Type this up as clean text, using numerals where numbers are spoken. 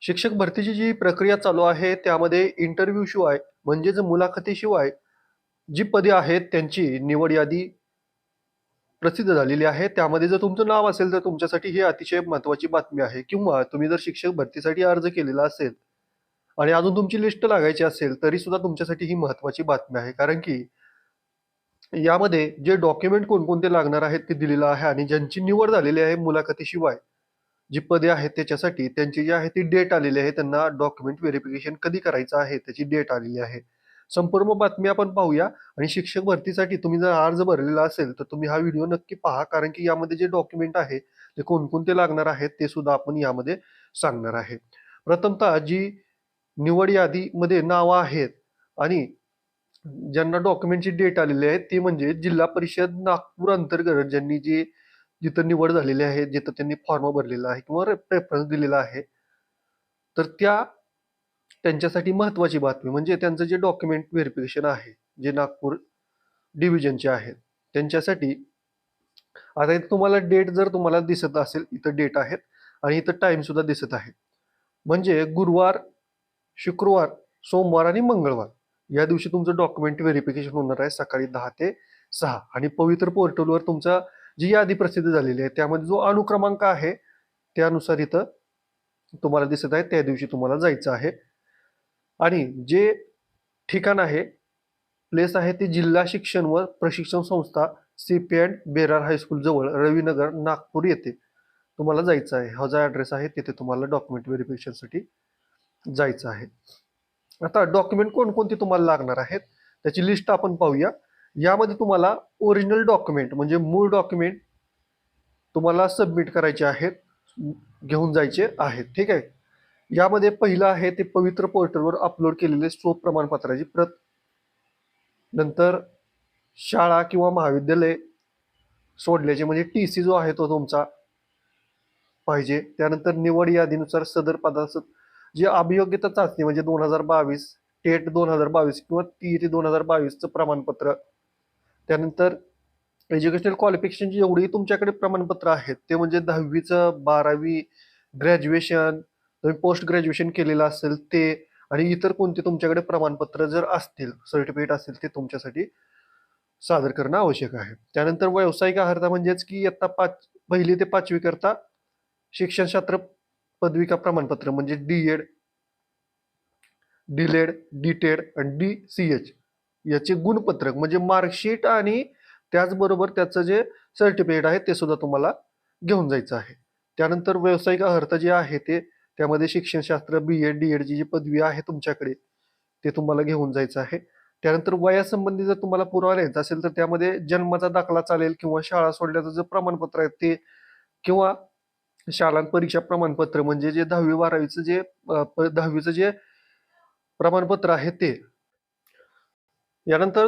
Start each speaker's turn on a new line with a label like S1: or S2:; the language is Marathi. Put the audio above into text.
S1: शिक्षक भरतीची जी प्रक्रिया चालू आहे, त्यामध्ये इंटरव्ह्यू शिवाय म्हणजेच मुलाखतीशिवाय जी पदे आहेत, त्यांची निवड यादी प्रसिद्ध झालेली आहे. त्यामध्ये जर तुमचं नाव असेल, तर तुमच्यासाठी ही अतिशय महत्त्वाची बातमी आहे किंवा तुम्ही जर शिक्षक भरतीसाठी अर्ज केलेला असेल आणि अजून तुमची लिस्ट लागायची असेल, तरीसुद्धा तुमच्यासाठी ही महत्त्वाची बातमी आहे. कारण की यामध्ये जे डॉक्युमेंट कोणकोणते लागणार आहेत, ते दिलेलं आहे आणि ज्यांची निवड झालेली आहे मुलाखतीशिवाय जी पदे आहेत त्याच्यासाठी त्यांची जी आहे ती डेट आलेली आहे. त्यांना डॉक्युमेंट व्हेरिफिकेशन कधी करायचं आहे त्याची डेट आलेली आहे. संपूर्ण बातमी आपण पाहूया आणि शिक्षक भरतीसाठी तुम्ही जर अर्ज भरलेला असेल, तर तुम्ही हा व्हिडिओ नक्की पहा. कारण की यामध्ये जे डॉक्युमेंट आहे, ते कोणकोणते लागणार आहेत, ते सुद्धा आपण यामध्ये सांगणार आहे. प्रथमतः जी निवड यादीमध्ये नावं आहेत आणि ज्यांना डॉक्युमेंटची डेट आलेली आहे, ते म्हणजे जिल्हा परिषद नागपूर अंतर्गत ज्यांनी जिथं निवड झालेली आहे, जिथं त्यांनी फॉर्म भरलेला आहे किंवा प्रेफरन्स दिलेला आहे, तर त्यांच्यासाठी महत्त्वाची बातमी म्हणजे त्यांचं जे डॉक्युमेंट व्हेरिफिकेशन आहे, जे नागपूर डिव्हिजनचे आहेत, त्यांच्यासाठी आता इथे तुम्हाला डेट जर तुम्हाला दिसत असेल, इथं डेट आहेत आणि इथं टाईम सुद्धा दिसत आहे. म्हणजे गुरुवार, शुक्रवार, सोमवार आणि मंगळवार या दिवशी तुमचं डॉक्युमेंट व्हेरिफिकेशन होणार आहे सकाळी 10 ते 6 आणि पवित्र पोर्टलवर तुमचा जी यादी प्रसिद्ध झालेली आहे, त्यामध्ये जो अनुक्रमांक आहे, त्यानुसार इथं तुम्हाला दिसत आहे, त्या दिवशी तुम्हाला जायचं आहे. आणि जे ठिकाण आहे, प्लेस आहे ते जिल्हा शिक्षण व प्रशिक्षण संस्था सीपी अँड बेरार हायस्कूल जवळ रविनगर, नागपूर येथे तुम्हाला जायचं आहे. हा जो ॲड्रेस आहे, तिथे तुम्हाला डॉक्युमेंट व्हेरिफिकेशनसाठी जायचं आहे. आता डॉक्युमेंट कोणकोणते तुम्हाला लागणार आहेत, त्याची लिस्ट आपण पाहूया. यामध्ये तुम्हाला ओरिजिनल डॉक्युमेंट म्हणजे मूळ डॉक्युमेंट तुम्हाला सबमिट करायचे आहेत, घेऊन जायचे आहेत. ठीक आहे. यामध्ये पहिलं आहे ते पवित्र पोर्टलवर अपलोड केलेले प्रमाणपत्राची प्रत, नंतर शाळा किंवा महाविद्यालय सोडल्याचे म्हणजे टी-सी जो आहे तो तुमचा पाहिजे. त्यानंतर निवड यादीनुसार सदर पदाचं जी अभियोग्यता चाचणी म्हणजे 2022 टेट 2022 किंवा टी-ई-टी 2022चं प्रमाणपत्र. त्यानंतर एज्युकेशनल क्वालिफिकेशनची जेवढी तुमच्याकडे प्रमाणपत्र आहेत, ते म्हणजे 10वीचं, 12वी, ग्रॅज्युएशन, तुम्ही पोस्ट ग्रॅज्युएशन केलेलं असेल ते आणि इतर कोणते तुमच्याकडे प्रमाणपत्र जर असतील, सर्टिफिकेट असेल, ते तुमच्यासाठी सादर करणं आवश्यक आहे. त्यानंतर व्यावसायिक अर्हता म्हणजेच की इयत्ता 1ली ते 5वी करता शिक्षणशास्त्र पदविका प्रमाणपत्र म्हणजे डी-एड, डी-लेड, डी-टेड आणि डी-सी-एच याचे गुणपत्रक म्हणजे मार्कशीट आणि त्याचबरोबर त्याचं जे सर्टिफिकेट आहे ते सुद्धा तुम्हाला घेऊन जायचं आहे. त्यानंतर व्यावसायिक अर्हता जे आहे त्यामध्ये शिक्षणशास्त्र, बी-एड, डी-एडची जी पदवी आहे तुमच्याकडे, ते तुम्हाला घेऊन जायचं आहे. त्यानंतर वयासंबंधी जर तुम्हाला पुरावा द्यायचा असेल, तर त्यामध्ये जन्माचा दाखला चालेल किंवा शाळा सोडल्याचं जे प्रमाणपत्र आहे ते किंवा शाळा परीक्षा प्रमाणपत्र म्हणजे जे 10वी-12वीचं जे 10वीचं जे प्रमाणपत्र आहे ते. यानंतर